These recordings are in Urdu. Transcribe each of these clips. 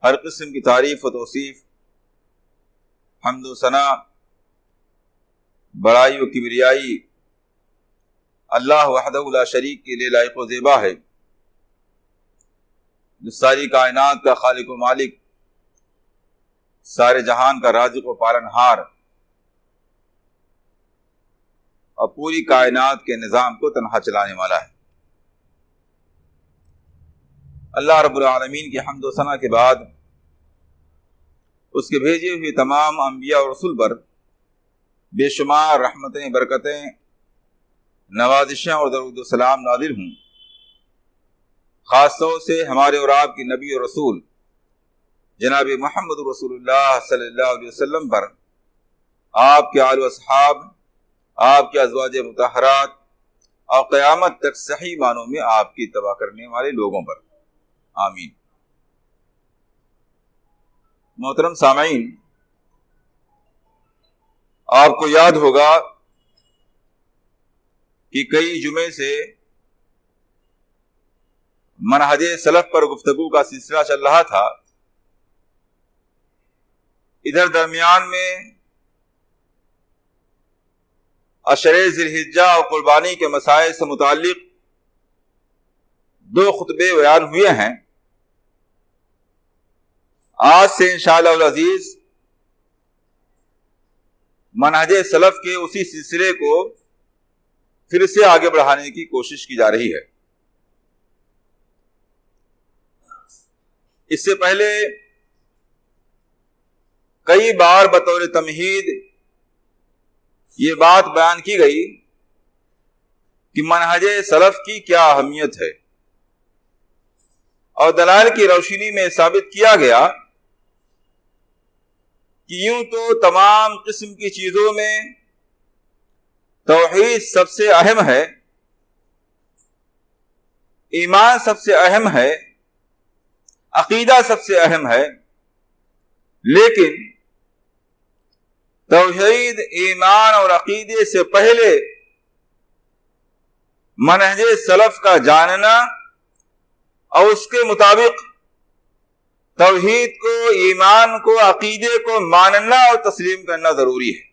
ہر قسم کی تعریف و توصیف، حمد و ثنا، بڑائی و کبریائی اللہ وحدہ لا شریک کے لیے لائق و زیبا ہے، جو ساری کائنات کا خالق و مالک، سارے جہان کا رازق و پالنہار، اور پوری کائنات کے نظام کو تنہا چلانے والا ہے۔ اللہ رب العالمین کی حمد و ثنا کے بعد اس کے بھیجے ہوئے تمام انبیاء اور رسول پر بے شمار رحمتیں، برکتیں، نوازشیں اور درود و سلام نازل ہوں۔ خاص طور سے ہمارے اور آپ کی نبی اور رسول جناب محمد رسول اللہ صلی اللہ علیہ وسلم پر، آپ کے آل و اصحاب، آپ کے ازواج مطہرات اور قیامت تک صحیح معنوں میں آپ کی اتباع کرنے والے لوگوں پر، آمین۔ محترم سامعین، آپ کو یاد ہوگا کہ کئی جمعے سے منہج سلف پر گفتگو کا سلسلہ چل رہا تھا۔ ادھر درمیان میں عشرے ذی الحجہ اور قربانی کے مسائل سے متعلق 2 خطبے بیان ہوئے ہیں۔ آج سے انشاءاللہ العزیز منہج سلف کے اسی سلسلے کو پھر سے آگے بڑھانے کی کوشش کی جا رہی ہے۔ اس سے پہلے کئی بار بطور تمہید یہ بات بیان کی گئی کہ منہج سلف کی کیا اہمیت ہے، اور دلائل کی روشنی میں ثابت کیا گیا کہ یوں تو تمام قسم کی چیزوں میں توحید سب سے اہم ہے، ایمان سب سے اہم ہے، عقیدہ سب سے اہم ہے، لیکن توحید، ایمان اور عقیدے سے پہلے منہج سلف کا جاننا اور اس کے مطابق توحید کو، ایمان کو، عقیدے کو ماننا اور تسلیم کرنا ضروری ہے۔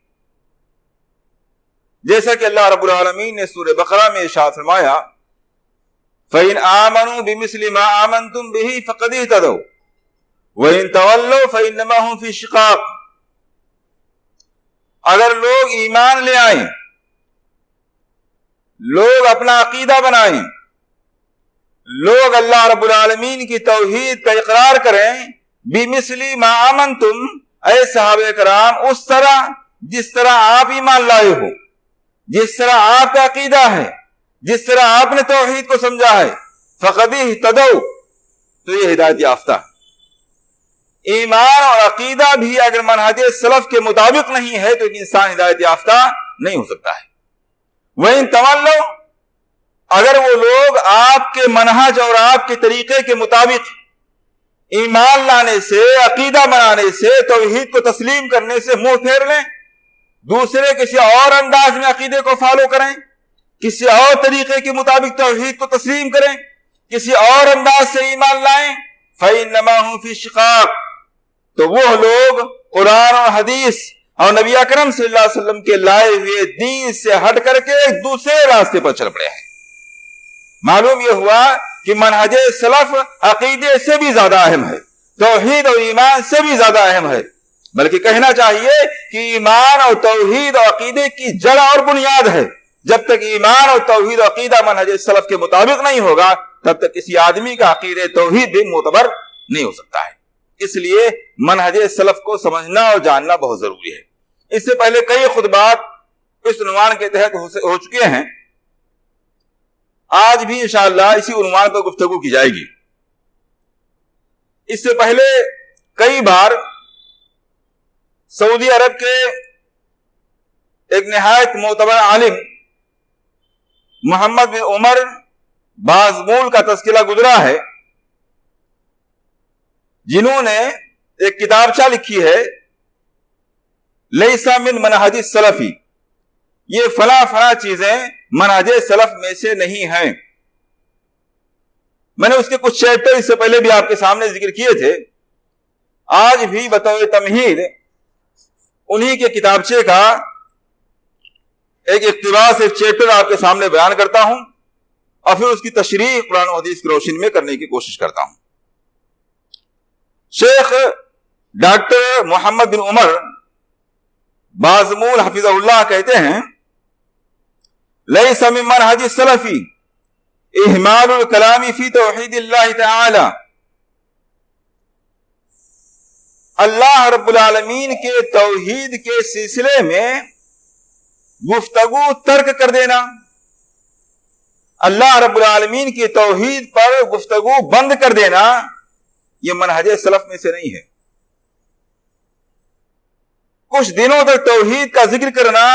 جیسا کہ اللہ رب العالمین نے سورہ بقرہ میں ارشاد فرمایا، فَإِنْ آمَنُوا بِمِثْلِ مَا آمَنْتُمْ بِهِ فَقَدِ اهْتَدَوْا وَإِنْ تَوَلَّوْا فَإِنَّمَا هُمْ فِي شِقَاقٍ۔ اگر لوگ ایمان لے آئیں، لوگ اپنا عقیدہ بنائیں، لوگ اللہ رب العالمین کی توحید کا اقرار کریں، بِمِثْلِ مَا آمَنْتُمْ، اے صحابہ کرام اس طرح جس طرح آپ ایمان لائے ہو، جس طرح آپ کا عقیدہ ہے، جس طرح آپ نے توحید کو سمجھا ہے، فَقَدِ اهْتَدَوْا، تو یہ ہدایت یافتہ ہے۔ ایمان اور عقیدہ بھی اگر منہج سلف کے مطابق نہیں ہے تو انسان ہدایت یافتہ نہیں ہو سکتا ہے۔ وَإِن تَوَلَّوْا، اگر وہ لوگ آپ کے منہج اور آپ کے طریقے کے مطابق ایمان لانے سے، عقیدہ بنانے سے، توحید کو تسلیم کرنے سے منہ پھیر لیں، دوسرے کسی اور انداز میں عقیدے کو فالو کریں، کسی اور طریقے کے مطابق توحید کو تسلیم کریں، کسی اور انداز سے ایمان لائیں، فَإِنَّمَا هُمْ فِي شِقَاقٍ، تو وہ لوگ قرآن اور حدیث اور نبی اکرم صلی اللہ علیہ وسلم کے لائے ہوئے دین سے ہٹ کر کے ایک دوسرے راستے پر چل پڑے ہیں۔ معلوم یہ ہوا کہ منہج سلف عقیدے سے بھی زیادہ اہم ہے، توحید اور ایمان سے بھی زیادہ اہم ہے، بلکہ کہنا چاہیے کہ ایمان اور توحید اور عقیدے کی جڑ اور بنیاد ہے۔ جب تک ایمان اور توحید اور عقیدہ منہج سلف کے مطابق نہیں ہوگا تب تک کسی آدمی کا عقیدہ توحید بھی معتبر نہیں ہو سکتا ہے۔ اس لیے منہج سلف کو سمجھنا اور جاننا بہت ضروری ہے۔ اس سے پہلے کئی خطبات اس عنوان کے تحت ہو چکے ہیں، آج بھی انشاءاللہ اسی عنوان پر گفتگو کی جائے گی۔ اس سے پہلے کئی بار سعودی عرب کے ایک نہایت معتبر عالم محمد بن عمر بازمول کا تذکرہ گزرا ہے، جنہوں نے ایک کتابچہ لکھی ہے، لیسا من منہج السلفی، یہ فلاں فلاں چیزیں منہج سلف میں سے نہیں ہیں۔ میں نے اس کے کچھ چیپٹر اس سے پہلے بھی آپ کے سامنے ذکر کیے تھے۔ آج بھی بطور تمہید انہی کے کتابچے کا ایک اقتباس، ایک چیپٹر آپ کے سامنے بیان کرتا ہوں اور پھر اس کی تشریح قرآن و حدیث کی روشنی میں کرنے کی کوشش کرتا ہوں۔ شیخ ڈاکٹر محمد بن عمر بازمول حفظہ اللہ کہتے ہیں، لیس من منہج السلف اہمال الکلام فی توحید اللہ تعالی، اللہ رب العالمین کے توحید کے سلسلے میں گفتگو ترک کر دینا، اللہ رب العالمین کی توحید پر گفتگو بند کر دینا، یہ منہج سلف میں سے نہیں ہے۔ کچھ دنوں تک توحید کا ذکر کرنا،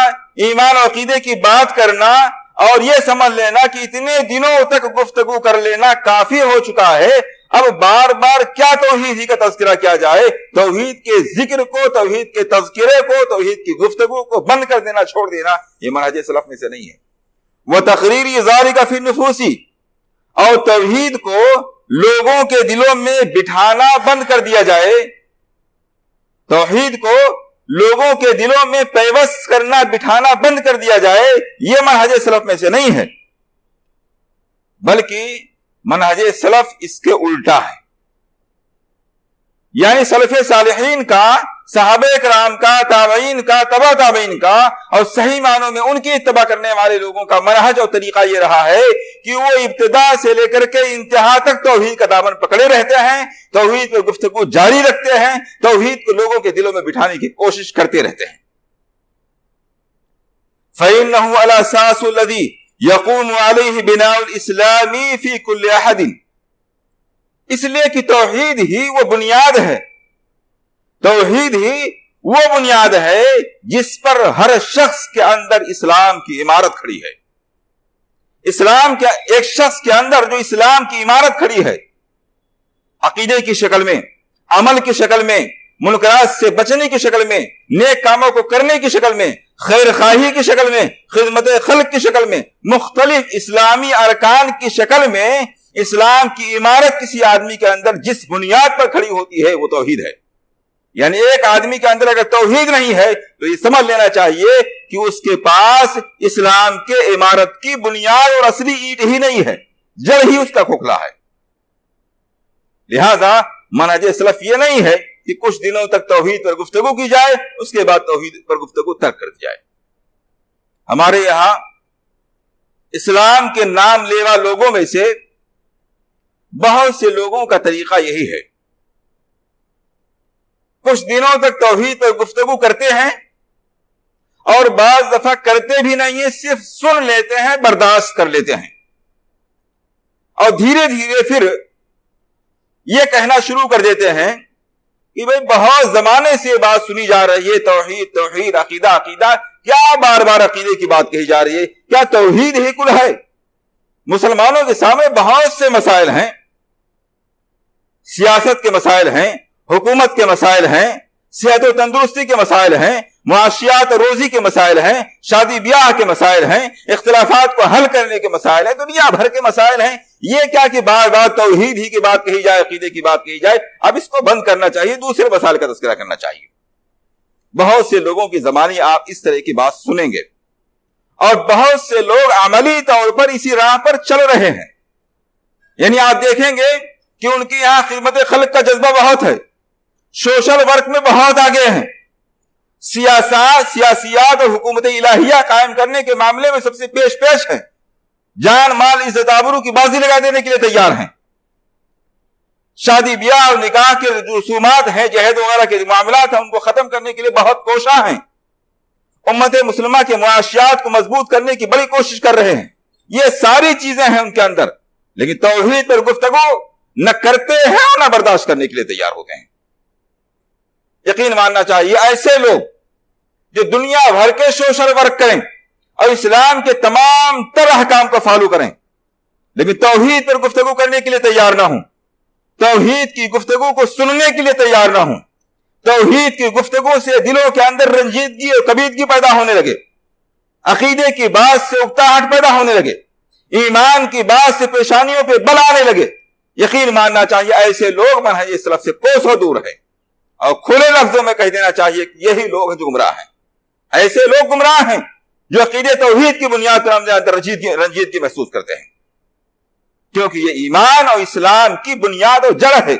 ایمان و عقیدے کی بات کرنا اور یہ سمجھ لینا کہ اتنے دنوں تک گفتگو کر لینا کافی ہو چکا ہے، اب بار بار کیا توحید ہی کا تذکرہ کیا جائے، توحید کے ذکر کو، توحید کے تذکرے کو، توحید کی گفتگو کو بند کر دینا، چھوڑ دینا، یہ منہج سلف میں سے نہیں ہے۔ وَتَقْرِيرِ ذَلِكَ فِي النُّفُوسِ، اور توحید کو لوگوں کے دلوں میں بٹھانا بند کر دیا جائے، توحید کو لوگوں کے دلوں میں پیوست کرنا، بٹھانا بند کر دیا جائے، یہ منہج سلف میں سے نہیں ہے، بلکہ منہج سلف اس کے الٹا ہے۔ یعنی سلف صالحین کا، صحابہ کرام کا، تابعین کا، تبع تابعین کا اور صحیح معنوں میں ان کی اتباع کرنے والے لوگوں کا منہج اور طریقہ یہ رہا ہے کہ وہ ابتدا سے لے کر کے انتہا تک توحید کا دامن پکڑے رہتے ہیں، توحید پہ گفتگو جاری رکھتے ہیں، توحید کو لوگوں کے دلوں میں بٹھانے کی کوشش کرتے رہتے ہیں۔ فَإِنَّهُ الْأَسَاسُ الَّذِي يَقُومُ عَلَيْهِ بِنَاءُ الْإِسْلَامِ فِي كُلِّ أَحَدٍ، اس لیے کہ توحید ہی وہ بنیاد ہے، توحید ہی وہ بنیاد ہے جس پر ہر شخص کے اندر اسلام کی عمارت کھڑی ہے۔ اسلام کے ایک شخص کے اندر جو اسلام کی عمارت کھڑی ہے، عقیدے کی شکل میں، عمل کی شکل میں، منکرات سے بچنے کی شکل میں، نیک کاموں کو کرنے کی شکل میں، خیر خواہی کی شکل میں، خدمت خلق کی شکل میں، مختلف اسلامی ارکان کی شکل میں اسلام کی عمارت کسی آدمی کے اندر جس بنیاد پر کھڑی ہوتی ہے وہ توحید ہے۔ یعنی ایک آدمی کے اندر اگر توحید نہیں ہے تو یہ سمجھ لینا چاہیے کہ اس کے پاس اسلام کے عمارت کی بنیاد اور اصلی اینٹ ہی نہیں ہے، جڑ ہی اس کا کھوکھلا ہے۔ لہذا منہج سلف یہ نہیں ہے کہ کچھ دنوں تک توحید پر گفتگو کی جائے، اس کے بعد توحید پر گفتگو ترک کر دی جائے۔ ہمارے یہاں اسلام کے نام لیوا لوگوں میں سے بہت سے لوگوں کا طریقہ یہی ہے، کچھ دنوں تک توحید پر گفتگو کرتے ہیں اور بعض دفعہ کرتے بھی نہیں ہیں، صرف سن لیتے ہیں، برداشت کر لیتے ہیں، اور دھیرے دھیرے پھر یہ کہنا شروع کر دیتے ہیں کہ بھئی بہت زمانے سے بات سنی جا رہی ہے، توحید توحید، عقیدہ عقیدہ، کیا بار بار عقیدے کی بات کہی جا رہی ہے؟ کیا توحید ہی کل ہے؟ مسلمانوں کے سامنے بہت سے مسائل ہیں، سیاست کے مسائل ہیں، حکومت کے مسائل ہیں، صحت و تندرستی کے مسائل ہیں، معاشیات و روزی کے مسائل ہیں، شادی بیاہ کے مسائل ہیں، اختلافات کو حل کرنے کے مسائل ہیں، دنیا بھر کے مسائل ہیں۔ یہ کیا کہ بار بار توحید ہی کی بات کہی جائے، عقیدے کی بات کہی جائے؟ اب اس کو بند کرنا چاہیے، دوسرے مسائل کا تذکرہ کرنا چاہیے۔ بہت سے لوگوں کی زبانی آپ اس طرح کی بات سنیں گے، اور بہت سے لوگ عملی طور پر اسی راہ پر چل رہے ہیں۔ یعنی آپ دیکھیں گے کہ ان کے یہاں خدمت خلق کا جذبہ بہت ہے، سوشل ورک میں بہت آگے ہیں، سیاسیات اور حکومت الہیہ قائم کرنے کے معاملے میں سب سے پیش ہیں، جان مال عزت آبرو کی بازی لگا دینے کے لیے تیار ہیں، شادی بیاہ اور نکاح کے رسومات ہیں، جہیز وغیرہ کے معاملات ہیں، ان کو ختم کرنے کے لیے بہت کوشاں ہیں، امت مسلمہ کے معاشیات کو مضبوط کرنے کی بڑی کوشش کر رہے ہیں۔ یہ ساری چیزیں ہیں ان کے اندر، لیکن توحید پر گفتگو نہ کرتے ہیں اور نہ برداشت کرنے کے لیے تیار ہوتے ہیں۔ یقین ماننا چاہیے ایسے لوگ جو دنیا بھر کے سوشل ورک کریں اور اسلام کے تمام تر احکام کو فالو کریں، لیکن توحید پر گفتگو کرنے کے لیے تیار نہ ہوں، توحید کی گفتگو کو سننے کے لیے تیار نہ ہوں، توحید کی گفتگو سے دلوں کے اندر رنجیدگی اور کبیدگی پیدا ہونے لگے، عقیدے کی بات سے اکتاہٹ پیدا ہونے لگے، ایمان کی بات سے پیشانیوں پہ بل آنے لگے، یقین ماننا چاہیے ایسے لوگ منہج سلف سے کوسوں دور ہے۔ اور کھلے لفظوں میں کہہ دینا چاہیے کہ یہی لوگ ہیں جو گمراہ ہیں. ایسے لوگ گمراہ ہیں جو عقیدے توحید کی بنیاد پر ہم اندر رنجیدگی محسوس کرتے ہیں، کیونکہ یہ ایمان اور اسلام کی بنیاد اور جڑ ہے.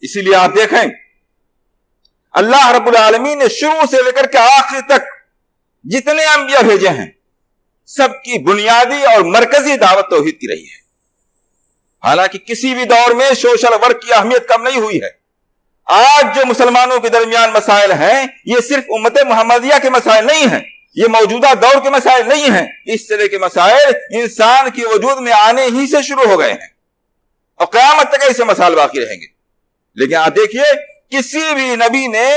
اسی لیے آپ دیکھیں اللہ رب العالمین نے شروع سے لے کر کے آخر تک جتنے انبیاء بھیجے ہیں سب کی بنیادی اور مرکزی دعوت توحید کی رہی ہے. حالانکہ کسی بھی دور میں سوشل ورک کی اہمیت کم نہیں ہوئی ہے. آج جو مسلمانوں کے درمیان مسائل ہیں یہ صرف امت محمدیہ کے مسائل نہیں ہیں، یہ موجودہ دور کے مسائل نہیں ہیں. اس طرح کے مسائل انسان کے وجود میں آنے ہی سے شروع ہو گئے ہیں اور قیامت تک ایسے مسائل باقی رہیں گے. لیکن آپ دیکھیے کسی بھی نبی نے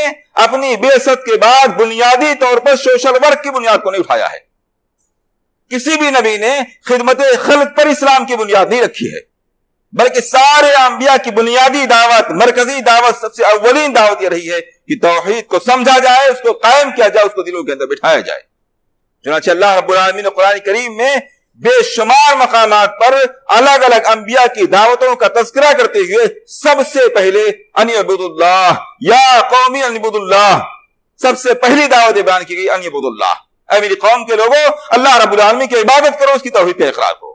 اپنی بعثت کے بعد بنیادی طور پر سوشل ورک کی بنیاد کو نہیں اٹھایا ہے. کسی بھی نبی نے خدمت خلق پر اسلام کی بنیاد نہیں رکھی ہے، بلکہ سارے انبیاء کی بنیادی دعوت، مرکزی دعوت، سب سے اولین دعوت یہ رہی ہے کہ توحید کو سمجھا جائے، اس کو قائم کیا جائے، اس کو دلوں کے اندر بٹھایا جائے. چنانچہ اللہ رب العالمین نے قرآن کریم میں بے شمار مقامات پر الگ الگ انبیاء کی دعوتوں کا تذکرہ کرتے ہوئے سب سے پہلے ان اعبدوا اللہ یا قومی ان اعبدوا اللہ، سب سے پہلی دعوت بیان کی گئی ان اعبدوا اللہ، اے میری قوم کے لوگوں اللہ رب العالمین کی عبادت کرو، اس کی توحید کا اقرار کرو.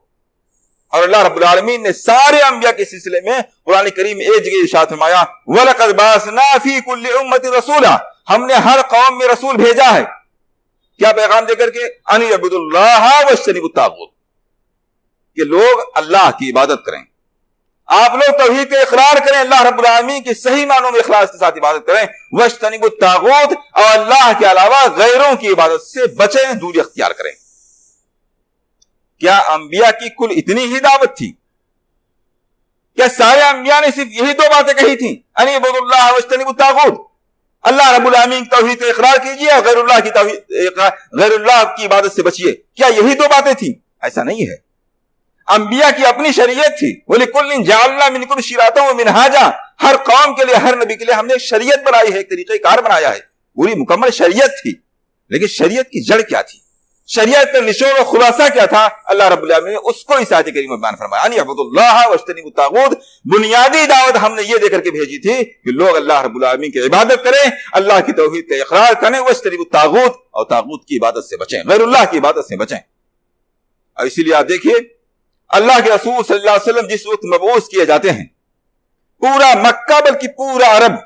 اور اللہ رب العالمین نے سارے انبیاء کے سلسلے میں قرآن کریم میں ایک جگہ ارشاد فرمایا وَلَقَدْ بَعَثْنَا فِي كُلِّ أُمَّةٍ رَسُولًا، ہم نے ہر قوم میں رسول بھیجا ہے. کیا پیغام دے کر کے ان اعبدوا اللہ واجتنبوا الطاغوت، کہ لوگ اللہ کی عبادت کریں، آپ لوگ توحید کا اقرار کریں، اللہ رب العالمین کی صحیح معنوں میں اخلاص کے ساتھ عبادت کریں، واجتنبوا الطاغوت، اور اللہ کے علاوہ غیروں کی عبادت سے بچیں، دوری اختیار کریں. کیا انبیاء کی کل اتنی ہی دعوت تھی؟ کیا سارے انبیاء نے صرف یہی دو باتیں کہی تھیں ان اعبدوا اللہ واجتنبوا الطاغوت، اللہ رب العالمین کی توحید کا اقرار کیجیے اور غیر اللہ کی عبادت سے بچیے؟ کیا یہی دو باتیں تھیں؟ ایسا نہیں ہے. انبیاء کی اپنی شریعت تھی. وَلِكُلٍّ جَعَلْنَا مِنْكُمْ شِرَاطًا وَمِنْهَاجًا، ہر قوم کے لیے، ہر نبی کے لیے ہم نے ایک شریعت بنائی ہے، ایک طریقہ کار بنایا ہے. پوری مکمل شریعت تھی، لیکن شریعت کی جڑ کیا تھی، شریعت کا نچوڑ و خلاصہ کیا تھا؟ اللہ رب العالمین نے اس کو اس آیت کریمہ میں بیان فرمایا ان اعبدوا اللہ واجتنبوا الطاغوت. بنیادی دعوت ہم نے یہ دے کر کے بھیجی تھی کہ لوگ اللہ رب العالمین کی عبادت کریں، اللہ کی توحید کا اقرار کریں، واجتنبوا الطاغوت، اور طاغوت کی عبادت سے بچیں، غیر اللہ کی عبادت سے بچیں. اور اسی لیے آپ دیکھیے اللہ کے رسول صلی اللہ علیہ وسلم جس وقت مبعوث کیے جاتے ہیں، پورا مکہ بلکہ پورا عرب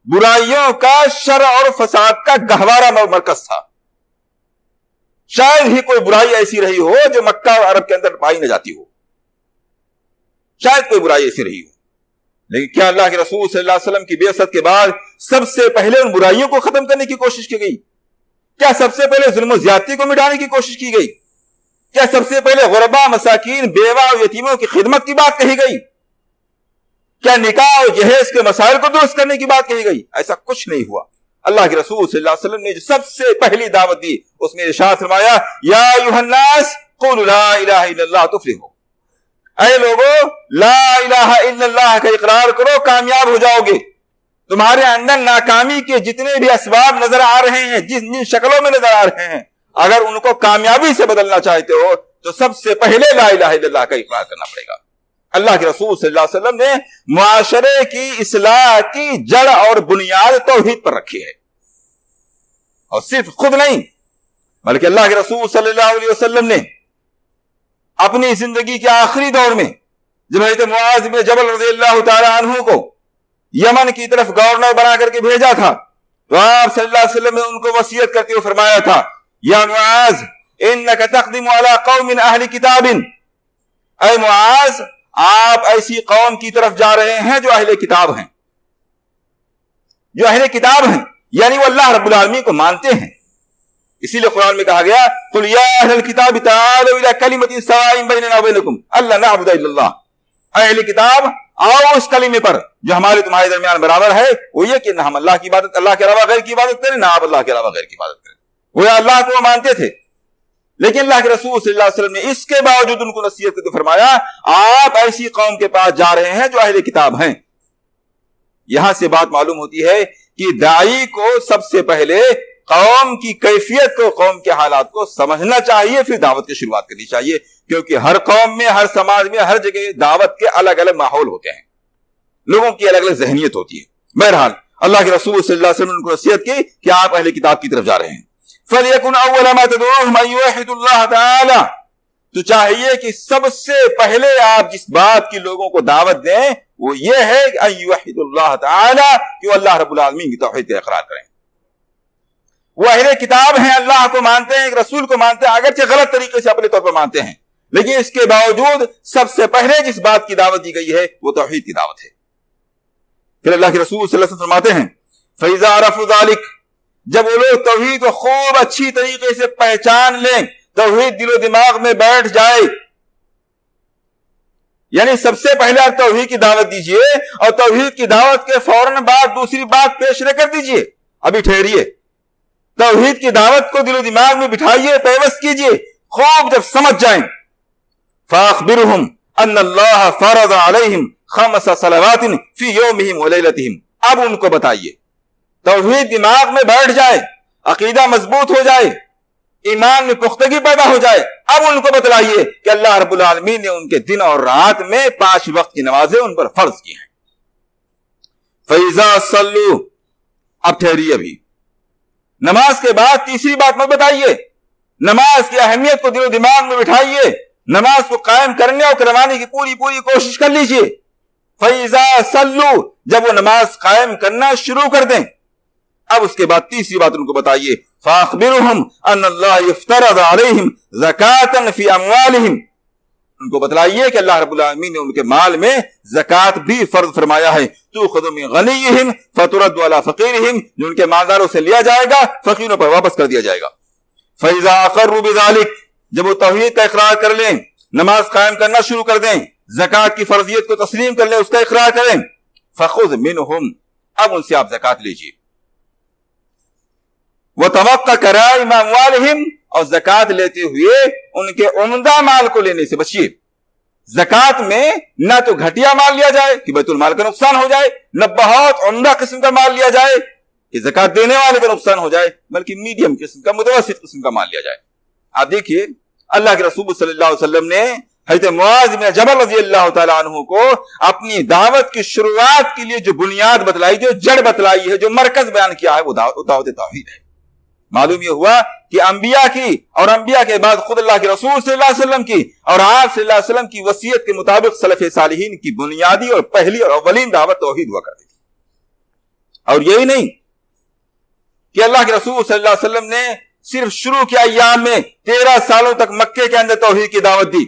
برائیوں کا، شر اور فساد کا گہوارہ مرکز تھا. شاید ہی کوئی برائی ایسی رہی ہو جو مکہ اور عرب کے اندر پائی نہ جاتی ہو، شاید کوئی برائی ایسی رہی ہو. لیکن کیا اللہ کے رسول صلی اللہ علیہ وسلم کی بعثت کے بعد سب سے پہلے ان برائیوں کو ختم کرنے کی کوشش کی گئی؟ کیا سب سے پہلے ظلم و زیادتی کو مٹانے کی کوشش کی گئی؟ کیا سب سے پہلے غربا، مساکین، بیوہ اور یتیموں کی خدمت کی بات کہی گئی؟ کیا نکاح اور جہیز کے مسائل کو درست کرنے کی بات کہی گئی؟ ایسا کچھ نہیں ہوا. اللہ کے رسول صلی اللہ علیہ وسلم نے جو سب سے پہلی دعوت دی اس میں ارشاد فرمایا یا ایھا الناس قولوا لا الہ الا اللہ تفلحوا، اے لوگو لا الہ الا اللہ کا اقرار کرو، کامیاب ہو جاؤ گے. تمہارے اندر ناکامی کے جتنے بھی اسباب نظر آ رہے ہیں، جن شکلوں میں نظر آ رہے ہیں، اگر ان کو کامیابی سے بدلنا چاہتے ہو تو سب سے پہلے لا الہ الا اللہ کا اقرار کرنا پڑے گا. اللہ کے رسول صلی اللہ علیہ وسلم نے معاشرے کی اصلاح کی جڑ اور بنیاد توحید پر رکھی ہے، اور صرف خود نہیں بلکہ اللہ کے رسول صلی اللہ علیہ وسلم نے اپنی زندگی کے آخری دور میں جب حضرت معاذ بن جبل رضی اللہ تعالی عنہ کو یمن کی طرف گورنر بنا کر کے بھیجا تھا تو آپ صلی اللہ علیہ وسلم نے ان کو وصیت کرتے ہوئے فرمایا تھا یا معاذ انک تقدم علی قوم اہل کتاب، اے معاذ آپ ایسی قوم کی طرف جا رہے ہیں جو اہل کتاب ہیں، جو اہل کتاب ہیں یعنی وہ اللہ رب العالمین کو مانتے ہیں. اسی لیے قرآن میں کہا گیا قل یا اہل الکتاب تعالوا الی کلمۃ سواء بیننا وبینکم الا نعبد الا اللہ، اہل کتاب آؤ اس کلمے پر جو ہمارے تمہارے درمیان برابر ہے، وہ یہ کہ نہ ہم اللہ کی عبادت، اللہ کے علاوہ غیر کی عبادت کریں، نہ آپ اللہ کے علاوہ غیر کی عبادت کریں. وہ اللہ کو مانتے تھے، لیکن اللہ کے رسول صلی اللہ علیہ وسلم نے اس کے باوجود ان کو نصیحت کرتے فرمایا آپ ایسی قوم کے پاس جا رہے ہیں جو اہل کتاب ہیں. یہاں سے بات معلوم ہوتی ہے کہ داعی کو سب سے پہلے قوم کی کیفیت کو، قوم کے حالات کو سمجھنا چاہیے، پھر دعوت کی شروعات کرنی چاہیے، کیونکہ ہر قوم میں، ہر سماج میں، ہر جگہ دعوت کے الگ الگ ماحول ہوتے ہیں. لوگوں کی الگ الگ ذہنیت ہوتی ہے. بہرحال اللہ کے رسول صلی اللہ علیہ وسلم نے ان کو نصیحت کی کہ آپ اہل کتاب کی طرف جا رہے ہیں. فَلْيَكُنْ أَوَّلَ مَا تَدْعُوهُمْ أَن يُوحِدُوا اللَّهَ تَعَالَى، تو چاہیے کہ سب سے پہلے آپ جس بات کی لوگوں کو دعوت دیں وہ یہ ہے کہ أن يُوحِدُوا اللَّهَ تَعَالَى، کہ وہ اللہ رب العالمین کی توحید کا اقرار کریں. وہ اہل کتاب ہیں، اللہ کو مانتے ہیں، ایک رسول کو مانتے ہیں، اگرچہ غلط طریقے سے اپنے طور پر مانتے ہیں، لیکن اس کے باوجود سب سے پہلے جس بات کی دعوت دی گئی ہے وہ توحید کی دعوت ہے. پھر اللہ کے رسول صلی اللہ علیہ وسلم فرماتے ہیں فَإِذَا عَرَفُوا ذَلِكَ، جب وہ لوگ توحید کو خوب اچھی طریقے سے پہچان لیں، توحید دل و دماغ میں بیٹھ جائے، یعنی سب سے پہلے آپ توحید کی دعوت دیجئے اور توحید کی دعوت کے فوراً بعد دوسری بات پیش نہ کر دیجئے، ابھی ٹھہریے، توحید کی دعوت کو دل و دماغ میں بٹھائیے، پیوست کیجئے، خوب جب سمجھ جائیں فَأَخْبِرْهُمْ أَنَّ اللَّهَ فَرَضَ عَلَيْهِمْ 5 صلوات فِي يَوْمِهِمْ وَلَيْلَتِهِمْ. اب ان کو بتائیے، توحید دماغ میں بیٹھ جائے، عقیدہ مضبوط ہو جائے، ایمان میں پختگی پیدا ہو جائے، اب ان کو بتلائیے کہ اللہ رب العالمین نے ان کے دن اور رات میں 5 وقت کی نمازیں ان پر فرض کی ہیں. فَإِذَا صَلُّوا، اب ٹھہریے، ابھی نماز کے بعد تیسری بات مت بتائیے، نماز کی اہمیت کو دل و دماغ میں بٹھائیے، نماز کو قائم کرنے اور کروانے کی پوری کوشش کر لیجئے. فَإِذَا صَلُّوا، جب وہ نماز قائم کرنا شروع کر دیں، اب اس کے بعد تیسری بات ان کو بتائیے فَأَخْبِرْهُمْ أَنَّ اللَّهَ افْتَرَضَ عَلَيْهِمْ زَكَاةً فِي أَمْوَالِهِمْ، ان کو بتلائیے کہ اللہ رب العالمین نے ان کے مال میں زکات بھی فرض فرمایا ہے. تُؤْخَذُ مِنْ غَنِيِّهِمْ فَتُرَدُّ عَلَى فَقِيرِهِمْ، جو ان کے مالداروں سے لیا جائے گا فقیروں پر واپس کر دیا جائے گا. فَإِذَا أَقَرُّوا بِذَلِكَ، جب وہ توحید کا اقرار کر لیں، نماز قائم کرنا شروع کر دیں، زکات کی فرضیت کو تسلیم کر لیں، اس کا اقرار کریں، فَخُذْ مِنْهُمْ، اب ان سے آپ زکات لیجیے. وَتَوَقَّ كَرَائِمَ أَمْوَالِهِمْ، اور زکات لیتے ہوئے ان کے عمدہ مال کو لینے سے بچیے. زکات میں نہ تو گھٹیا مال لیا جائے کہ بیت المال کا نقصان ہو جائے، نہ بہت عمدہ قسم کا مال لیا جائے کہ زکات دینے والے کا نقصان ہو جائے، بلکہ میڈیم قسم کا، متوسط قسم کا مال لیا جائے. آپ دیکھیے اللہ کے رسول صلی اللہ علیہ وسلم نے حضرت معاذ بن جبل رضی اللہ تعالیٰ عنہ کو اپنی دعوت کی شروعات کے لیے جو بنیاد بتلائی، جو جڑ بتلائی ہے، جو مرکز بیان کیا ہے، وہ دعوت توحید ہے. معلوم یہ ہوا کہ انبیاء کی اور انبیاء کے بعد خود اللہ کے رسول صلی اللہ علیہ وسلم کی اور آپ صلی اللہ علیہ وسلم کی وصیت کے مطابق سلف صالحین کی بنیادی اور پہلی اور اولین دعوت توحید ہوا کرتی تھی. اور یہی نہیں کہ اللہ کے رسول صلی اللہ علیہ وسلم نے صرف شروع کے ایام میں 13 سالوں تک مکے کے اندر توحید کی دعوت دی،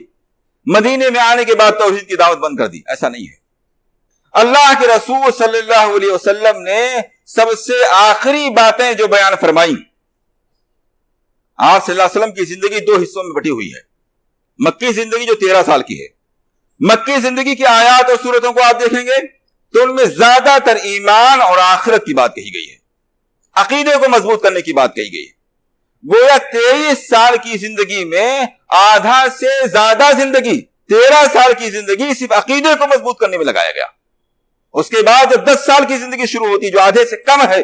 مدینے میں آنے کے بعد توحید کی دعوت بند کر دی، ایسا نہیں ہے. اللہ کے رسول صلی اللہ علیہ وسلم نے سب سے آخری باتیں جو بیان فرمائیں، آپ صلی اللہ علیہ وسلم کی زندگی 2 حصوں میں بٹی ہوئی ہے. مکی زندگی جو 13 سال کی ہے، مکی زندگی کی آیات اور سورتوں کو آپ دیکھیں گے تو ان میں زیادہ تر ایمان اور آخرت کی بات کہی گئی ہے، عقیدے کو مضبوط کرنے کی بات کہی گئی ہے. گویا 23 سال کی زندگی میں آدھا سے زیادہ زندگی، 13 سال کی زندگی صرف عقیدے کو مضبوط کرنے میں لگایا گیا. اس کے بعد جب 10 سال کی زندگی شروع ہوتی جو آدھے سے کم ہے،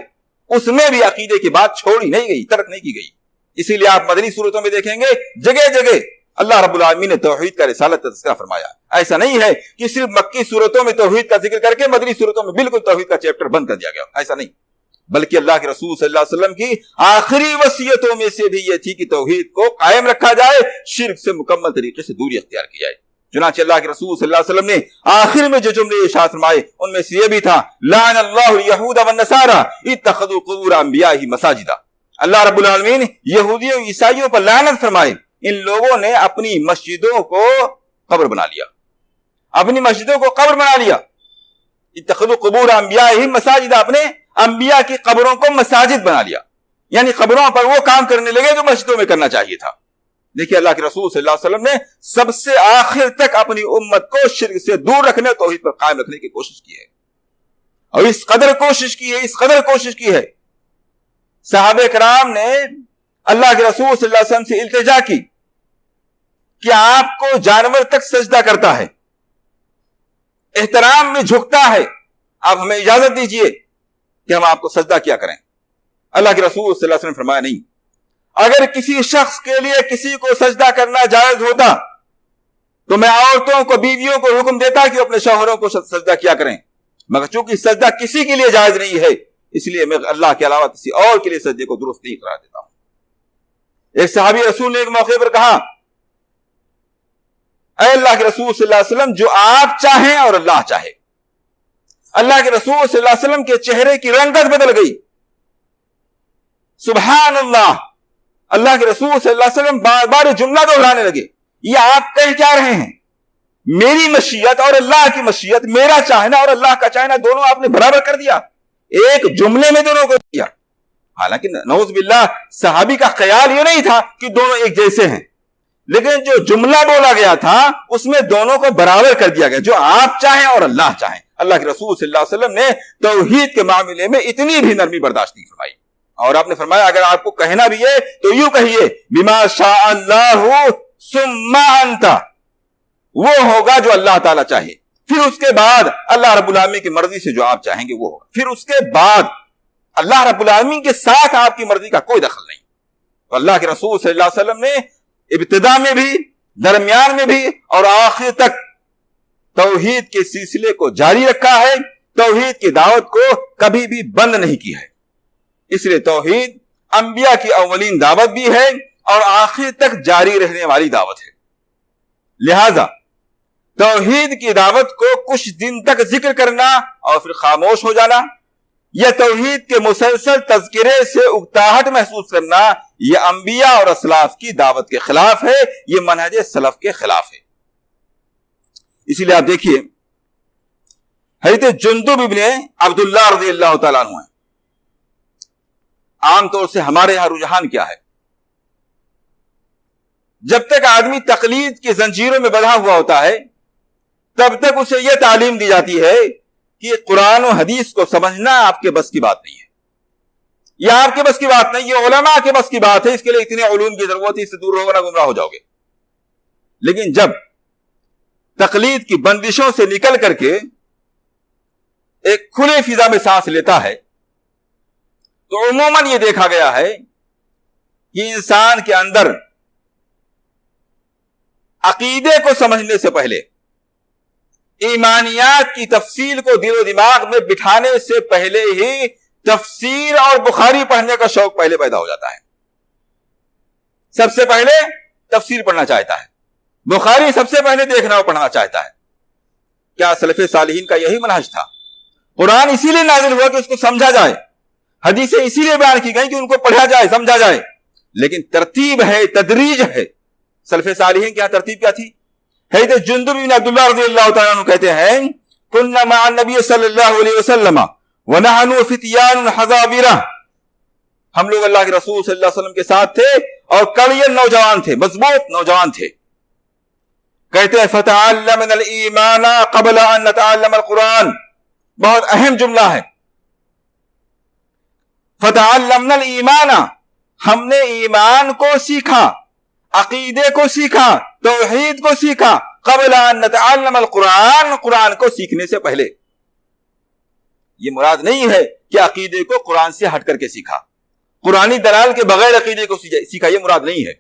اس میں بھی عقیدے کی بات چھوڑی نہیں گئی، ترک نہیں کی گئی. اسی لیے آپ مدنی صورتوں میں دیکھیں گے جگہ جگہ اللہ رب العالمین نے توحید کا رسالت کا تذکرہ فرمایا. ایسا نہیں ہے کہ صرف مکی صورتوں میں توحید کا ذکر کر کے مدنی صورتوں میں بالکل توحید کا چیپٹر بند کر دیا گیا، ایسا نہیں، بلکہ اللہ کے رسول صلی اللہ علیہ وسلم کی آخری وصیتوں میں سے بھی یہ تھی کہ توحید کو قائم رکھا جائے، شرک سے مکمل طریقے سے دوری اختیار کی جائے. چنانچہ اللہ کے رسول صلی اللہ علیہ وسلم نے آخر میں جو جملے ارشاد فرمائے ان میں سے یہ بھی تھا لعن اللہ الیہود والنصارى اتخذوا قبور انبیائہ مساجدا. اللہ رب العالمین یہودیوں عیسائیوں پر لعنت فرمائے، ان لوگوں نے اپنی مسجدوں کو قبر بنا لیا، اپنی مسجدوں کو قبر بنا لیا. اتخذوا قبور انبیائہ مساجدا، اپنے انبیاء کی قبروں کو مساجد بنا لیا، یعنی قبروں پر وہ کام کرنے لگے جو مسجدوں میں کرنا چاہیے تھا. دیکھیے اللہ کے رسول صلی اللہ علیہ وسلم نے سب سے آخر تک اپنی امت کو شرک سے دور رکھنے، توحید پر قائم رکھنے کی کوشش کی ہے، اور اس قدر کوشش کی ہے صحابہ کرام نے اللہ کے رسول صلی اللہ علیہ وسلم سے التجا کی کہ آپ کو جانور تک سجدہ کرتا ہے، احترام میں جھکتا ہے، آپ ہمیں اجازت دیجئے کہ ہم آپ کو سجدہ کیا کریں. اللہ کے رسول صلی اللہ علیہ وسلم نے فرمایا نہیں، اگر کسی شخص کے لیے کسی کو سجدہ کرنا جائز ہوتا تو میں عورتوں کو، بیویوں کو حکم دیتا کہ وہ اپنے شوہروں کو سجدہ کیا کریں، مگر چونکہ سجدہ کسی کے لیے جائز نہیں ہے اس لیے میں اللہ کے علاوہ کسی اور کے لیے سجدے کو درست نہیں قرار دیتا ہوں. ایک صحابی رسول نے ایک موقع پر کہا اے اللہ کے رسول صلی اللہ علیہ وسلم جو آپ چاہیں اور اللہ چاہے. اللہ کے رسول صلی اللہ علیہ وسلم کے چہرے کی رنگت بدل گئی. سبحان اللہ. اللہ کے رسول صلی اللہ علیہ وسلم بار بار جملہ دہرانے لگے, یہ آپ کہہ کیا رہے ہیں؟ میری مشیت اور اللہ کی مشیت, میرا چاہنا اور اللہ کا چاہنا دونوں آپ نے برابر کر دیا, ایک جملے میں دونوں کو دیا. حالانکہ نعوذ باللہ صحابی کا خیال یہ نہیں تھا کہ دونوں ایک جیسے ہیں, لیکن جو جملہ بولا گیا تھا اس میں دونوں کو برابر کر دیا گیا, جو آپ چاہیں اور اللہ چاہیں. اللہ کے رسول صلی اللہ علیہ وسلم نے توحید کے معاملے میں اتنی بھی نرمی برداشت نہیں فرمائی, اور آپ نے فرمایا اگر آپ کو کہنا بھی ہے تو یوں کہیے بما شاء اللہ ثم انت, وہ ہوگا جو اللہ تعالیٰ چاہے, پھر اس کے بعد اللہ رب العالمین کی مرضی سے جو آپ چاہیں گے وہ ہوگا, پھر اس کے بعد اللہ رب العالمین کے ساتھ آپ کی مرضی کا کوئی دخل نہیں. تو اللہ کے رسول صلی اللہ علیہ وسلم نے ابتدا میں بھی, درمیان میں بھی اور آخر تک توحید کے سلسلے کو جاری رکھا ہے, توحید کی دعوت کو کبھی بھی بند نہیں کی ہے. اس لیے توحید انبیاء کی اولین دعوت بھی ہے اور آخر تک جاری رہنے والی دعوت ہے. لہذا توحید کی دعوت کو کچھ دن تک ذکر کرنا اور پھر خاموش ہو جانا, یا توحید کے مسلسل تذکرے سے اکتاہٹ محسوس کرنا, یہ انبیاء اور اسلاف کی دعوت کے خلاف ہے, یہ منہج سلف کے خلاف ہے. اسی لیے آپ دیکھیے حضرت جندب ابن عبداللہ رضی اللہ تعالیٰ عنہ ہیں. عام طور سے ہمارے یہاں رجحان کیا ہے, جب تک آدمی تقلید کی زنجیروں میں بندھا ہوا ہوتا ہے تب تک اسے یہ تعلیم دی جاتی ہے کہ قرآن و حدیث کو سمجھنا آپ کے بس کی بات نہیں ہے, یہ آپ کے بس کی بات نہیں, یہ علماء کے بس کی بات ہے, اس کے لیے اتنے علوم کی ضرورت ہے, اس سے دور رہو ورنہ گمراہ ہو جاؤ گے. لیکن جب تقلید کی بندشوں سے نکل کر کے ایک کھلے فضا میں سانس لیتا ہے تو عموماً یہ دیکھا گیا ہے کہ انسان کے اندر عقیدے کو سمجھنے سے پہلے, ایمانیات کی تفصیل کو دل و دماغ میں بٹھانے سے پہلے ہی تفسیر اور بخاری پڑھنے کا شوق پہلے پیدا ہو جاتا ہے. سب سے پہلے تفسیر پڑھنا چاہتا ہے, بخاری سب سے پہلے دیکھنا اور پڑھنا چاہتا ہے. کیا سلف صالحین کا یہی منہج تھا؟ قرآن اسی لیے نازل ہوا کہ اس کو سمجھا جائے, حدیثیں اسی لیے بیان کی گئی کہ ان کو پڑھا جائے, سمجھا جائے, لیکن ترتیب ہے, تدریج ہے. سلف صالحین کی یہاں ترتیب کیا تھی؟ حضرت جندب بن عبداللہ رضی اللہ تعالیٰ عنہ کہتے ہیں کننا مع النبی صلی اللہ علیہ وسلم ونحن فتیان حذابرہ, ہم لوگ اللہ کے رسول صلی اللہ علیہ وسلم کے ساتھ تھے اور کڑیے نوجوان تھے, مضبوط نوجوان تھے. کہتے ہیں فتعلمنا الایمان قبل ان نتعلم القرآن, بہت اہم جملہ ہے. فتعلمنا الایمان, ہم نے ایمان کو سیکھا, عقیدے کو سیکھا, توحید کو سیکھا, قبل ان نتعلم القرآن, قرآن کو سیکھنے سے پہلے. یہ مراد نہیں ہے کہ عقیدے کو قرآن سے ہٹ کر کے سیکھا, قرآنی دلال کے بغیر عقیدے کو سیکھا, یہ مراد نہیں ہے.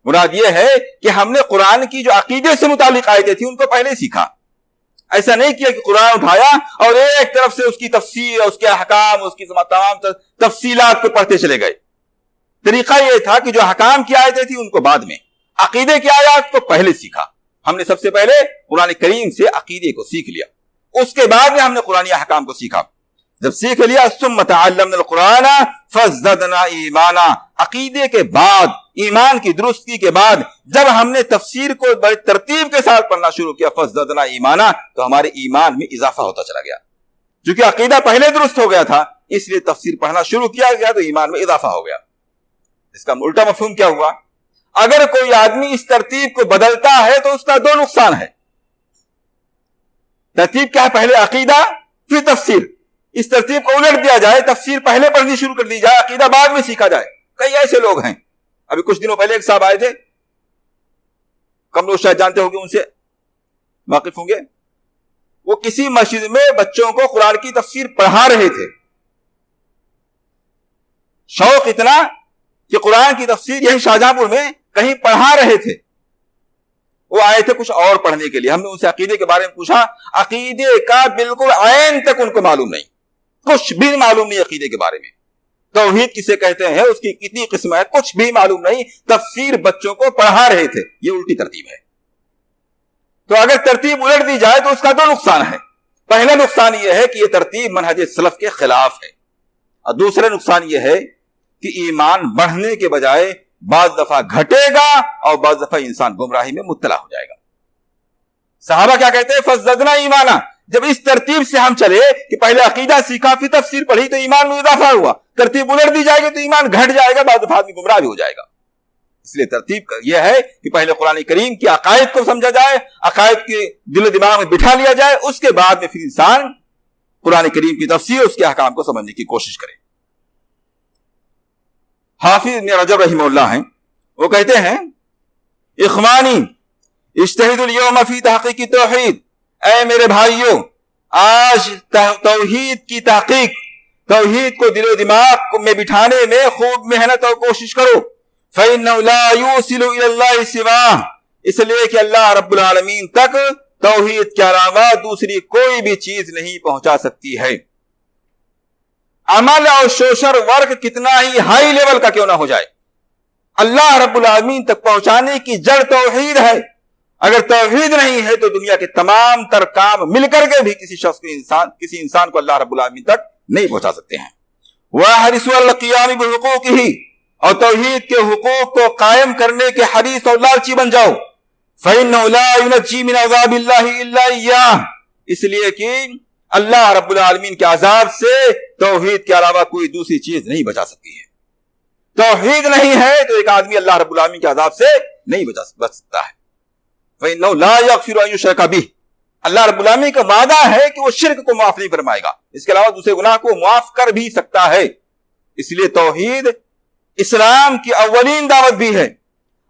مراد یہ ہے کہ ہم نے قرآن کی جو عقیدے سے متعلق آیتیں تھیں ان کو پہلے سیکھا. ایسا نہیں کیا کہ قرآن اٹھایا اور ایک طرف سے اس کی تفسیر, اس کے احکام, اس کی تمام تفصیلات کو پڑھتے چلے گئے. طریقہ یہ تھا کہ جو حکام کی آیتیں تھیں ان کو بعد میں, عقیدے کی آیات کو پہلے سیکھا. ہم نے سب سے پہلے قرآن کریم سے عقیدے کو سیکھ لیا, اس کے بعد میں ہم نے قرآن احکام کو سیکھا. جب سیکھ لیا ثم تعلمنا القرآن فزدنا ایمانا, عقیدے کے بعد, ایمان کی درستگی کے بعد جب ہم نے تفسیر کو بڑی ترتیب کے ساتھ پڑھنا شروع کیا فزدنا ایمانا, تو ہمارے ایمان میں اضافہ ہوتا چلا گیا. چونکہ عقیدہ پہلے درست ہو گیا تھا اس لیے تفسیر پڑھنا شروع کیا گیا تو ایمان میں اضافہ ہو گیا. اس کا الٹا مفہوم کیا ہوا؟ اگر کوئی آدمی اس ترتیب کو بدلتا ہے تو اس کا دو نقصان ہے. ترتیب کیا ہے؟ پہلے عقیدہ پھر تفسیر. اس ترتیب کو الٹ دیا جائے, تفسیر پہلے پڑھنی شروع کر دی جائے, عقیدہ بعد میں سیکھا جائے. کئی ایسے لوگ ہیں, ابھی کچھ دنوں پہلے ایک صاحب آئے تھے, کم لوگ شاید جانتے ہوں گے, ان سے واقف ہوں گے. وہ کسی مسجد میں بچوں کو قرآن کی تفسیر پڑھا رہے تھے. شوق اتنا کہ قرآن کی تفسیر یہی شاہجہاں پور میں کہیں پڑھا رہے تھے. وہ آئے تھے کچھ اور پڑھنے کے لیے. ہم نے ان سے عقیدے کے بارے میں پوچھا, عقیدے کا بالکل عین تک ان کو معلوم نہیں, کچھ بھی معلوم نہیں عقیدے کے بارے میں. توحید کسے کہتے ہیں, اس کی کتنی قسم ہے, کچھ بھی معلوم نہیں. تفسیر بچوں کو پڑھا رہے تھے. یہ الٹی ترتیب ہے. تو اگر ترتیب الٹ دی جائے تو اس کا دو نقصان ہے. پہلا نقصان یہ ہے کہ یہ ترتیب منہج سلف کے خلاف ہے, اور دوسرا نقصان یہ ہے کہ ایمان بڑھنے کے بجائے بعض دفعہ گھٹے گا اور بعض دفعہ انسان گمراہی میں مبتلا ہو جائے گا. صحابہ کیا کہتے ہیں, فزدنا ایمانا. جب اس ترتیب سے ہم چلے کہ پہلے عقیدہ سیکھا پھر تفسیر پڑھی تو ایمان میں اضافہ ہوا, ترتیب الٹ دی جائے گی تو ایمان گھٹ جائے گا, بعض دفعہ آدمی گمراہ بھی ہو جائے گا. اس لیے ترتیب یہ ہے کہ پہلے قرآن کریم کی عقائد کو سمجھا جائے, عقائد کے دل و دماغ میں بٹھا لیا جائے, اس کے بعد میں پھر انسان قرآن کریم کی تفسیر, اس کے احکام کو سمجھنے کی کوشش کرے. حافظ ابن رجب رحمہ اللہ ہیں, وہ کہتے ہیں, اخوانی اجتہدوا اليوم فی تحقیق توحید. اے میرے بھائیوں, آج توحید کی تحقیق, توحید کو دل و دماغ میں بٹھانے میں خوب محنت اور کوشش کرو. فَإِنَّهُ لَا يُوصِلُ إِلَى اللَّهِ سِوَاهُ. اس لیے کہ اللہ رب العالمین تک توحید کے علاوہ دوسری کوئی بھی چیز نہیں پہنچا سکتی ہے. عمل اور سوشل ورک کتنا ہی ہائی لیول کا کیوں نہ ہو جائے, اللہ رب العالمین تک پہنچانے کی جڑ توحید ہے. اگر توحید نہیں ہے تو دنیا کے تمام تر کام مل کر کے بھی کسی شخص کو کسی انسان کو اللہ رب العالمین تک نہیں پہنچا سکتے ہیں. وَاحْرِصُوا عَلَى الْقِيَامِ بِحُقُوقِهِ. اور توحید کے حقوق کو قائم کرنے کے حریص اور لالچی بن جاؤ. فَإِنَّهُ لَا يُنَجِّي مِنْ عَذَابِ اللَّهِ إِلَّا إِيَّاهُ. اس لیے کہ اللہ رب العالمین کے عذاب سے توحید کے علاوہ کوئی دوسری چیز نہیں بچا سکتی ہے. توحید نہیں ہے تو ایک آدمی اللہ رب العالمین کے عذاب سے نہیں بچ سکتا ہے. فَإِنَّهُ لَا يَغْفِرُ أَن يُشْرَكَ بِهِ. اللہ رب العالمین کا وعدہ ہے کہ وہ شرک کو معاف نہیں فرمائے گا, اس کے علاوہ دوسرے گناہ کو معاف کر بھی سکتا ہے. اس لیے توحید اسلام کی اولین دعوت بھی ہے,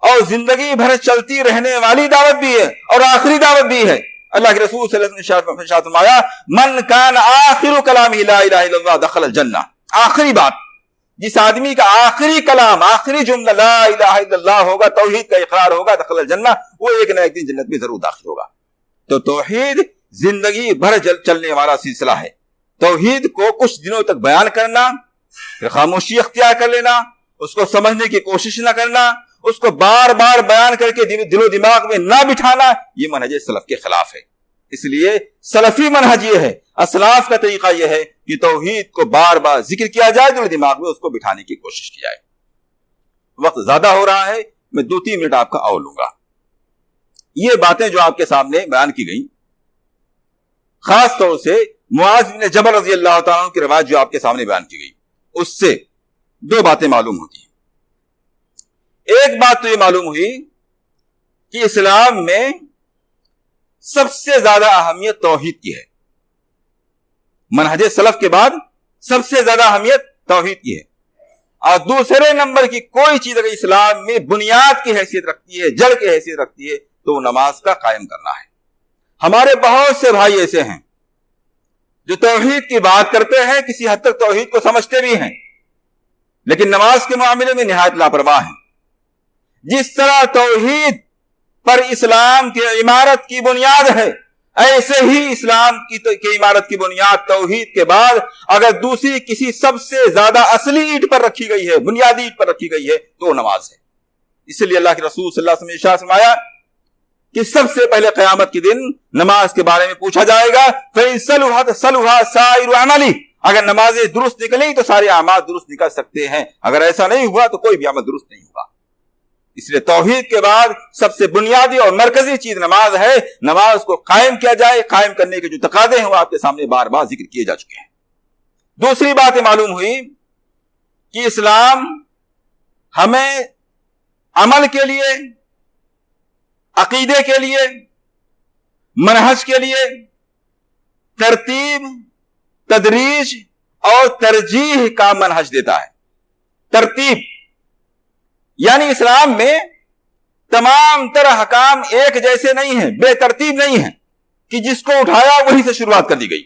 اور زندگی بھر چلتی رہنے والی دعوت بھی ہے, اور آخری دعوت بھی ہے. اللہ کے رسول صلی اللہ علیہ وسلم نے ارشاد فرمایا, من کان آخر کلامہ لا الہ الا اللہ دخل الجنہ. آخری بات, جس آدمی کا آخری کلام, آخری جملہ لا الہ الا اللہ ہوگا, توحید کا اقرار ہوگا, دخل الجنہ, وہ ایک نہ ایک دن جنت میں ضرور داخل ہوگا. تو توحید زندگی بھر چلنے والا سلسلہ ہے. توحید کو کچھ دنوں تک بیان کرنا, پھر خاموشی اختیار کر لینا, اس کو سمجھنے کی کوشش نہ کرنا, اس کو بار بار بیان کر کے دل و دماغ میں نہ بٹھانا, یہ منہج سلف کے خلاف ہے. اس لیے سلفی منہج یہ ہے, اسلاف کا طریقہ یہ ہے کہ توحید کو بار بار ذکر کیا جائے, دل و دماغ میں اس کو بٹھانے کی کوشش کی جائے. وقت زیادہ ہو رہا ہے, میں 2-3 منٹ آپ کا اور لوں گا. یہ باتیں جو آپ کے سامنے بیان کی گئیں, خاص طور سے معاذ بن جبل رضی اللہ تعالیٰ عنہ کی روایت جو آپ کے سامنے بیان کی گئی, اس سے 2 باتیں معلوم ہوتی ہیں. ایک بات تو یہ معلوم ہوئی کہ اسلام میں سب سے زیادہ اہمیت توحید کی ہے. منہج سلف کے بعد سب سے زیادہ اہمیت توحید کی ہے, اور دوسرے نمبر کی کوئی چیز اگر اسلام میں بنیاد کی حیثیت رکھتی ہے, جڑ کی حیثیت رکھتی ہے, تو نماز کا قائم کرنا ہے. ہمارے بہت سے بھائی ایسے ہیں جو توحید کی بات کرتے ہیں, کسی حد تک توحید کو سمجھتے بھی ہیں, لیکن نماز کے معاملے میں نہایت لاپرواہ ہیں. جس طرح توحید پر اسلام کی عمارت کی بنیاد ہے, ایسے ہی اسلام کی عمارت کی بنیاد توحید کے بعد اگر دوسری کسی سب سے زیادہ اصلی اینٹ پر رکھی گئی ہے, بنیادی اینٹ پر رکھی گئی ہے, تو نماز ہے. اس لیے اللہ کے رسول صلی اللہ علیہ وسلم نے ارشاد فرمایا کہ سب سے پہلے قیامت کے دن نماز کے بارے میں پوچھا جائے گا, فَإِن صَلُحَتْ صَلُحَ سَائِرُ عَمَلِهِ. اگر نمازیں درست نکلیں تو سارے اعمال درست نکل سکتے ہیں, اگر ایسا نہیں ہوا تو کوئی بھی عمل درست نہیں ہوگا. اس لیے توحید کے بعد سب سے بنیادی اور مرکزی چیز نماز ہے. نماز کو قائم کیا جائے, قائم کرنے کے جو تقاضے ہیں وہ آپ کے سامنے بار بار ذکر کیے جا چکے ہیں. دوسری بات معلوم ہوئی کہ اسلام ہمیں عمل کے لیے, عقیدے کے لیے, منہج کے لیے ترتیب, تدریج اور ترجیح کا منہج دیتا ہے. ترتیب یعنی اسلام میں تمام تر احکام ایک جیسے نہیں ہیں, بے ترتیب نہیں ہیں کہ جس کو اٹھایا وہیں سے شروعات کر دی گئی,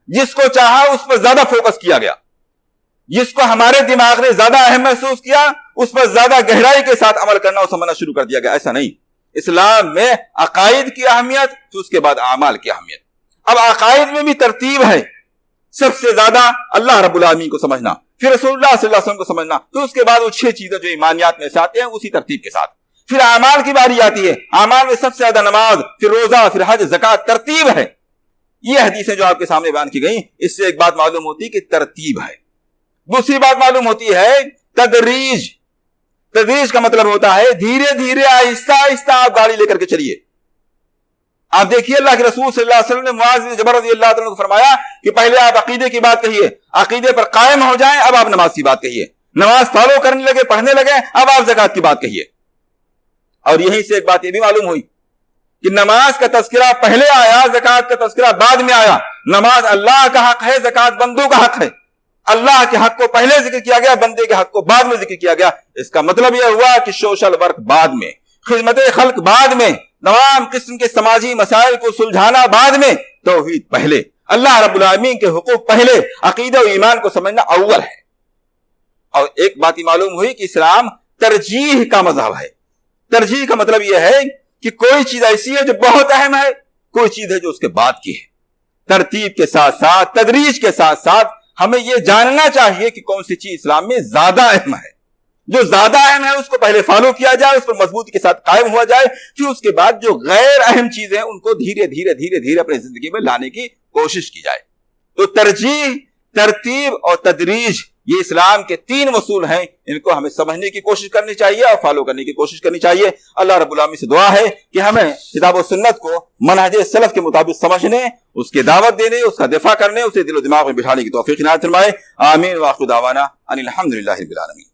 جس کو چاہا اس پر زیادہ فوکس کیا گیا, جس کو ہمارے دماغ نے زیادہ اہم محسوس کیا اس پر زیادہ گہرائی کے ساتھ عمل کرنا اور سمجھنا شروع کر دیا گیا. ایسا نہیں. اسلام میں عقائد کی اہمیت، پھر اس کے بعد اعمال کی اہمیت۔ اب عقائد میں بھی ترتیب ہے، سب سے زیادہ اللہ رب العالمین کو سمجھنا، پھر رسول اللہ صلی اللہ علیہ وسلم کو سمجھنا، پھر اس کے بعد وہ 6 چیزیں جو ایمانیات میں سے آتے ہیں اسی ترتیب کے ساتھ۔ پھر اعمال کی باری آتی ہے، اعمال میں سب سے زیادہ نماز، پھر روزہ، پھر حج، زکوٰۃ، ترتیب ہے۔ یہ حدیثیں جو آپ کے سامنے بیان کی گئیں، اس سے ایک بات معلوم ہوتی ہے کہ ترتیب ہے۔ دوسری بات معلوم ہوتی ہے تدریج۔ تدریج کا مطلب ہوتا ہے دھیرے دھیرے، آہستہ آہستہ آپ گاڑی لے کر کے چلیے۔ آپ دیکھیے اللہ کے رسول صلی اللہ علیہ وسلم نے معاذ بن جبل رضی اللہ عنہ کو فرمایا کہ پہلے آپ عقیدے کی بات کہیے، عقیدے پر قائم ہو جائیں، اب آپ نماز کی بات کہیے، نماز فالو کرنے لگے، پڑھنے لگے، اب آپ زکوٰۃ کی بات کہیے۔ اور یہیں سے ایک بات یہ بھی معلوم ہوئی کہ نماز کا تذکرہ پہلے آیا، زکوٰۃ کا تذکرہ بعد میں آیا۔ نماز اللہ کا حق ہے، زکوٰۃ بندوں کا حق ہے۔ اللہ کے حق کو پہلے ذکر کیا گیا، بندے کے حق کو بعد میں ذکر کیا گیا۔ اس کا مطلب یہ ہوا کہ سوشل ورک بعد میں، خدمت خلق بعد میں، تمام قسم کے سماجی مسائل کو سلجھانا بعد میں، توحید پہلے، اللہ رب العالمین کے حقوق پہلے، عقیدہ و ایمان کو سمجھنا اول ہے۔ اور ایک بات معلوم ہوئی کہ اسلام ترجیح کا مذہب ہے۔ ترجیح کا مطلب یہ ہے کہ کوئی چیز ایسی ہے جو بہت اہم ہے، کوئی چیز ہے جو اس کے بعد کی ہے۔ ترتیب کے ساتھ ساتھ، تدریج کے ساتھ ساتھ ہمیں یہ جاننا چاہیے کہ کون سی چیز اسلام میں زیادہ اہم ہے۔ جو زیادہ اہم ہے اس کو پہلے فالو کیا جائے، اس پر مضبوطی کے ساتھ قائم ہوا جائے، پھر اس کے بعد جو غیر اہم چیزیں ہیں ان کو دھیرے دھیرے دھیرے دھیرے اپنی زندگی میں لانے کی کوشش کی جائے۔ تو ترجیح، ترتیب اور تدریج، یہ اسلام کے 3 اصول ہیں، ان کو ہمیں سمجھنے کی کوشش کرنی چاہیے اور فالو کرنے کی کوشش کرنی چاہیے۔ اللہ رب العالمین سے دعا ہے کہ ہمیں کتاب و سنت کو منہج سلف کے مطابق سمجھنے، اس کی دعوت دینے، اس کا دفاع کرنے، اسے دل و دماغ میں بٹھانے کی توفیق عنایت فرمائے۔ آمین۔ وآخر دعوانا ان الحمد للہ رب العالمین۔